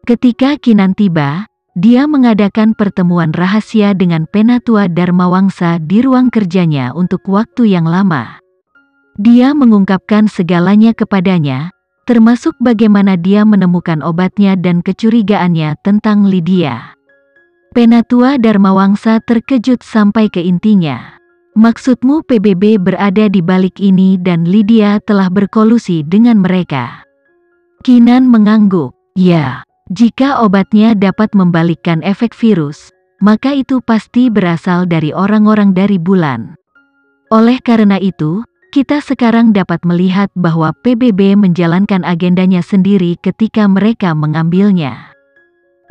Ketika Kinan tiba, dia mengadakan pertemuan rahasia dengan Penatua Dharmawangsa di ruang kerjanya untuk waktu yang lama. Dia mengungkapkan segalanya kepadanya, termasuk bagaimana dia menemukan obatnya dan kecurigaannya tentang Lydia. Penatua Dharmawangsa terkejut sampai ke intinya. Maksudmu PBB berada di balik ini dan Lydia telah berkolusi dengan mereka? Kinan mengangguk. Ya, jika obatnya dapat membalikkan efek virus, maka itu pasti berasal dari orang-orang dari bulan. Oleh karena itu, kita sekarang dapat melihat bahwa PBB menjalankan agendanya sendiri ketika mereka mengambilnya.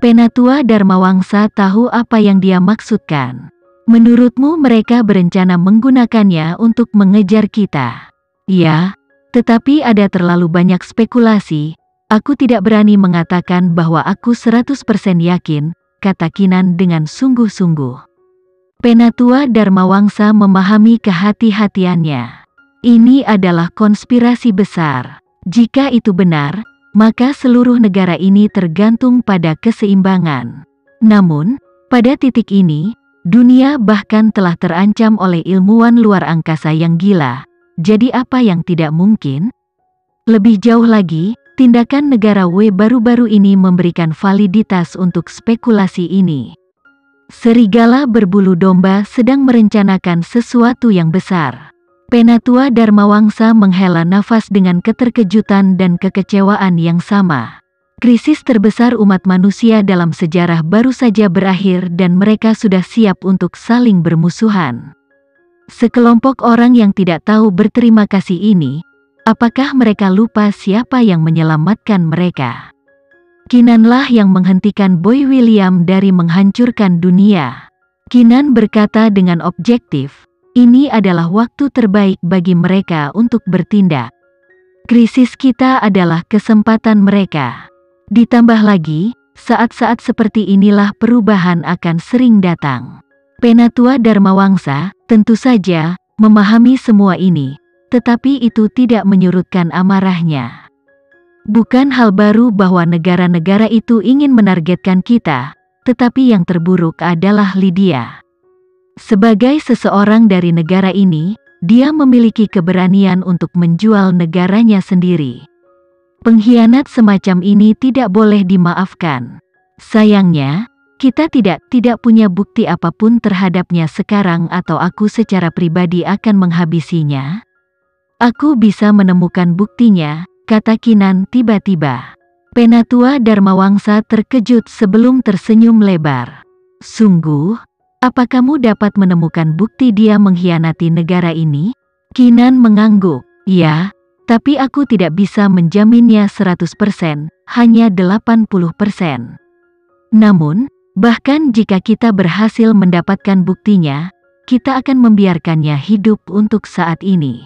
Penatua Dharmawangsa tahu apa yang dia maksudkan. Menurutmu mereka berencana menggunakannya untuk mengejar kita? Ya, tetapi ada terlalu banyak spekulasi. Aku tidak berani mengatakan bahwa aku 100% yakin, kata Kinan dengan sungguh-sungguh. Penatua Dharmawangsa memahami kehati-hatiannya. Ini adalah konspirasi besar. Jika itu benar, maka seluruh negara ini tergantung pada keseimbangan. Namun, pada titik ini, dunia bahkan telah terancam oleh ilmuwan luar angkasa yang gila. Jadi apa yang tidak mungkin? Lebih jauh lagi, tindakan negara W baru-baru ini memberikan validitas untuk spekulasi ini. Serigala berbulu domba sedang merencanakan sesuatu yang besar. Penatua Dharmawangsa menghela nafas dengan keterkejutan dan kekecewaan yang sama. Krisis terbesar umat manusia dalam sejarah baru saja berakhir dan mereka sudah siap untuk saling bermusuhan. Sekelompok orang yang tidak tahu berterima kasih ini, apakah mereka lupa siapa yang menyelamatkan mereka? Kinanlah yang menghentikan Boy William dari menghancurkan dunia. Kinan berkata dengan objektif, ini adalah waktu terbaik bagi mereka untuk bertindak. Krisis kita adalah kesempatan mereka. Ditambah lagi, saat-saat seperti inilah perubahan akan sering datang. Penatua Dharmawangsa, tentu saja, memahami semua ini. Tetapi itu tidak menyurutkan amarahnya. Bukan hal baru bahwa negara-negara itu ingin menargetkan kita, tetapi yang terburuk adalah Lydia. Sebagai seseorang dari negara ini, dia memiliki keberanian untuk menjual negaranya sendiri. Pengkhianat semacam ini tidak boleh dimaafkan. Sayangnya, kita tidak punya bukti apapun terhadapnya sekarang atau aku secara pribadi akan menghabisinya. Aku bisa menemukan buktinya, kata Kinan tiba-tiba. Penatua Dharmawangsa terkejut sebelum tersenyum lebar. Sungguh? Apa kamu dapat menemukan bukti dia mengkhianati negara ini? Kinan mengangguk. Ya, tapi aku tidak bisa menjaminnya 100%, hanya 80%. Namun, bahkan jika kita berhasil mendapatkan buktinya, kita akan membiarkannya hidup untuk saat ini.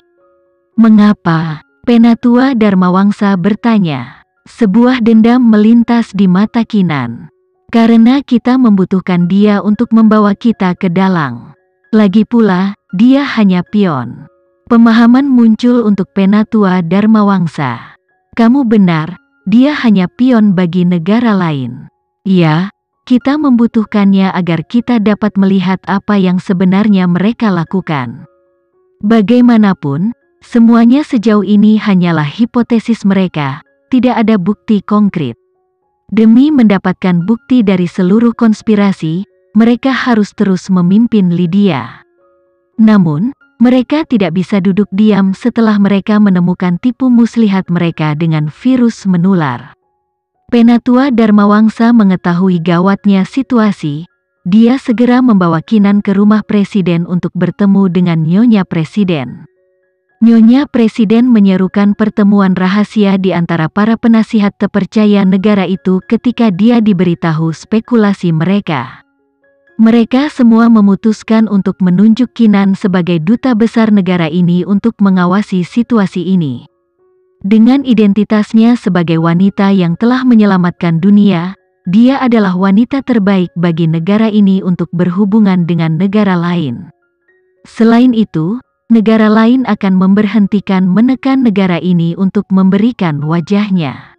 Mengapa? Penatua Dharmawangsa bertanya. Sebuah dendam melintas di mata Kinan. Karena kita membutuhkan dia untuk membawa kita ke dalang. Lagi pula, dia hanya pion. Pemahaman muncul untuk Penatua Dharmawangsa. Kamu benar, dia hanya pion bagi negara lain. Ya, kita membutuhkannya agar kita dapat melihat apa yang sebenarnya mereka lakukan. Bagaimanapun, semuanya sejauh ini hanyalah hipotesis mereka, tidak ada bukti konkret. Demi mendapatkan bukti dari seluruh konspirasi, mereka harus terus memimpin Lydia. Namun, mereka tidak bisa duduk diam setelah mereka menemukan tipu muslihat mereka dengan virus menular. Penatua Dharmawangsa mengetahui gawatnya situasi. Dia segera membawa Kinan ke rumah presiden untuk bertemu dengan Nyonya Presiden. Nyonya Presiden menyerukan pertemuan rahasia di antara para penasihat terpercaya negara itu ketika dia diberitahu spekulasi mereka. Mereka semua memutuskan untuk menunjuk Kinan sebagai duta besar negara ini untuk mengawasi situasi ini. Dengan identitasnya sebagai wanita yang telah menyelamatkan dunia, dia adalah wanita terbaik bagi negara ini untuk berhubungan dengan negara lain. Selain itu, negara lain akan memberhentikan menekan negara ini untuk memberikan wajahnya.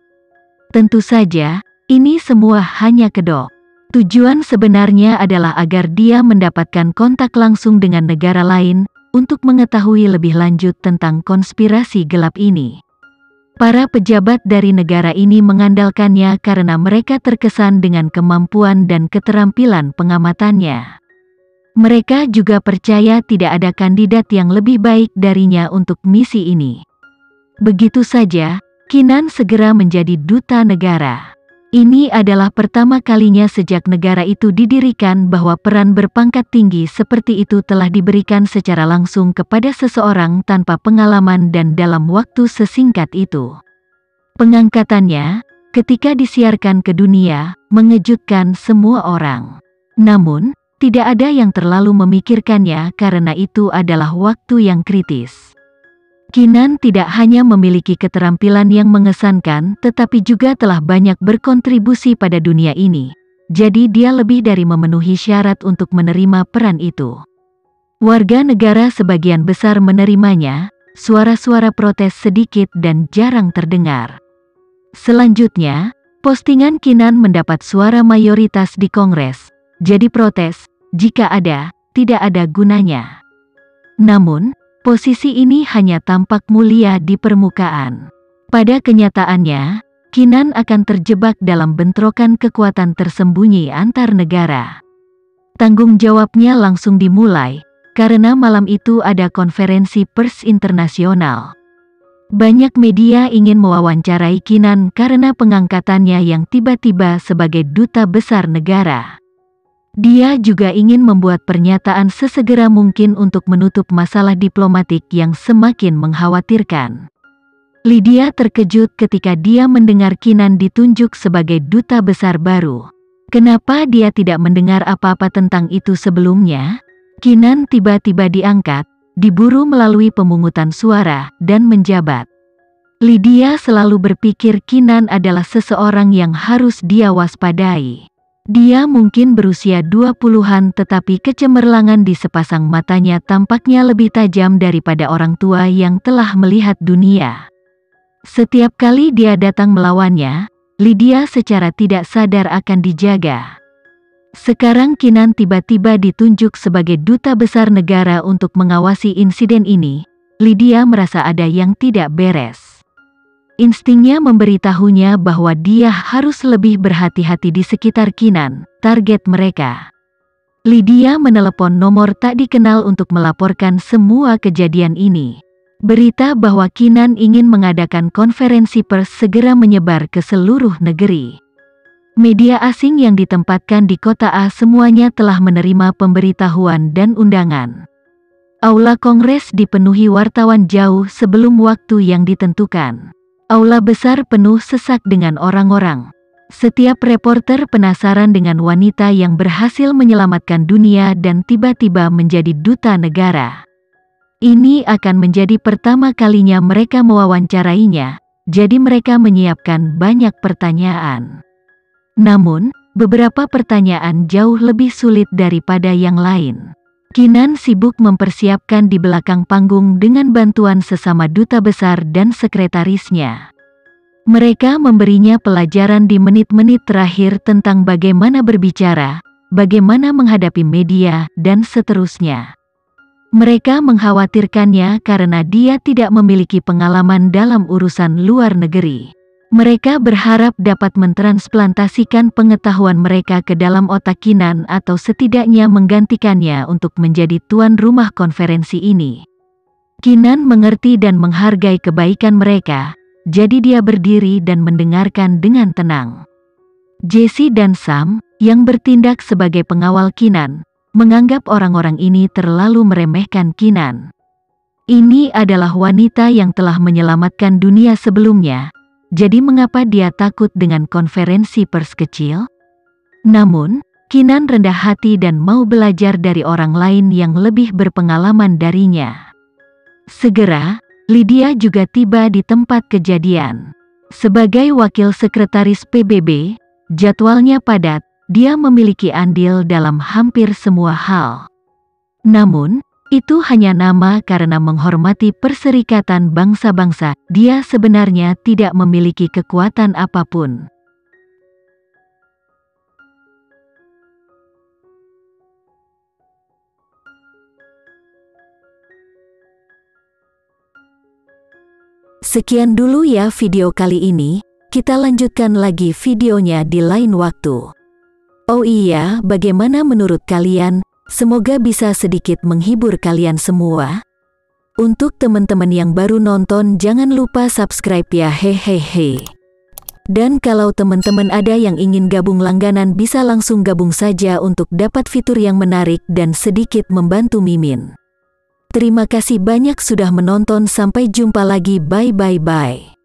Tentu saja, Ini semua hanya kedok. Tujuan sebenarnya adalah agar dia mendapatkan kontak langsung dengan negara lain untuk mengetahui lebih lanjut tentang konspirasi gelap ini. Para pejabat dari negara ini mengandalkannya karena mereka terkesan dengan kemampuan dan keterampilan pengamatannya. Mereka juga percaya tidak ada kandidat yang lebih baik darinya untuk misi ini. Begitu saja, Kinan segera menjadi duta negara. Ini adalah pertama kalinya sejak negara itu didirikan bahwa peran berpangkat tinggi seperti itu telah diberikan secara langsung kepada seseorang tanpa pengalaman dan dalam waktu sesingkat itu. Pengangkatannya, ketika disiarkan ke dunia, mengejutkan semua orang. Namun, tidak ada yang terlalu memikirkannya karena itu adalah waktu yang kritis. Kinan tidak hanya memiliki keterampilan yang mengesankan tetapi juga telah banyak berkontribusi pada dunia ini. Jadi dia lebih dari memenuhi syarat untuk menerima peran itu. Warga negara sebagian besar menerimanya, suara-suara protes sedikit dan jarang terdengar. Selanjutnya, postingan Kinan mendapat suara mayoritas di Kongres. Jadi protes, jika ada, tidak ada gunanya. Namun, posisi ini hanya tampak mulia di permukaan. Pada kenyataannya, Kinan akan terjebak dalam bentrokan kekuatan tersembunyi antar negara. Tanggung jawabnya langsung dimulai, karena malam itu ada konferensi pers internasional. Banyak media ingin mewawancarai Kinan karena pengangkatannya yang tiba-tiba sebagai duta besar negara. Dia juga ingin membuat pernyataan sesegera mungkin untuk menutup masalah diplomatik yang semakin mengkhawatirkan. Lydia terkejut ketika dia mendengar Kinan ditunjuk sebagai duta besar baru. Kenapa dia tidak mendengar apa-apa tentang itu sebelumnya? Kinan tiba-tiba diangkat, diburu melalui pemungutan suara, dan menjabat. Lydia selalu berpikir Kinan adalah seseorang yang harus dia waspadai. Dia mungkin berusia 20-an tetapi kecemerlangan di sepasang matanya tampaknya lebih tajam daripada orang tua yang telah melihat dunia. Setiap kali dia datang melawannya, Lydia secara tidak sadar akan dijaga. Sekarang Kinan tiba-tiba ditunjuk sebagai duta besar negara untuk mengawasi insiden ini. Lydia merasa ada yang tidak beres. Instingnya memberitahunya bahwa dia harus lebih berhati-hati di sekitar Kinan, target mereka. Lydia menelepon nomor tak dikenal untuk melaporkan semua kejadian ini. Berita bahwa Kinan ingin mengadakan konferensi pers segera menyebar ke seluruh negeri. Media asing yang ditempatkan di kota A semuanya telah menerima pemberitahuan dan undangan. Aula Kongres dipenuhi wartawan jauh sebelum waktu yang ditentukan. Aula besar penuh sesak dengan orang-orang. Setiap reporter penasaran dengan wanita yang berhasil menyelamatkan dunia dan tiba-tiba menjadi duta negara. Ini akan menjadi pertama kalinya mereka mewawancarainya, jadi mereka menyiapkan banyak pertanyaan. Namun, beberapa pertanyaan jauh lebih sulit daripada yang lain. Kinan sibuk mempersiapkan di belakang panggung dengan bantuan sesama duta besar dan sekretarisnya. Mereka memberinya pelajaran di menit-menit terakhir tentang bagaimana berbicara, bagaimana menghadapi media, dan seterusnya. Mereka mengkhawatirkannya karena dia tidak memiliki pengalaman dalam urusan luar negeri. Mereka berharap dapat mentransplantasikan pengetahuan mereka ke dalam otak Kinan atau setidaknya menggantikannya untuk menjadi tuan rumah konferensi ini. Kinan mengerti dan menghargai kebaikan mereka, jadi dia berdiri dan mendengarkan dengan tenang. Jessie dan Sam, yang bertindak sebagai pengawal Kinan, menganggap orang-orang ini terlalu meremehkan Kinan. Ini adalah wanita yang telah menyelamatkan dunia sebelumnya. Jadi mengapa dia takut dengan konferensi pers kecil? Namun, Kinan rendah hati dan mau belajar dari orang lain yang lebih berpengalaman darinya. Segera, Lydia juga tiba di tempat kejadian. Sebagai wakil sekretaris PBB, jadwalnya padat, dia memiliki andil dalam hampir semua hal. Namun, itu hanya nama karena menghormati Perserikatan Bangsa-Bangsa, dia sebenarnya tidak memiliki kekuatan apapun. Sekian dulu ya video kali ini, kita lanjutkan lagi videonya di lain waktu. Oh iya, bagaimana menurut kalian? Semoga bisa sedikit menghibur kalian semua. Untuk teman-teman yang baru nonton, jangan lupa subscribe ya, hehehe. Dan kalau teman-teman ada yang ingin gabung langganan, bisa langsung gabung saja untuk dapat fitur yang menarik dan sedikit membantu Mimin. Terima kasih banyak sudah menonton, sampai jumpa lagi, bye.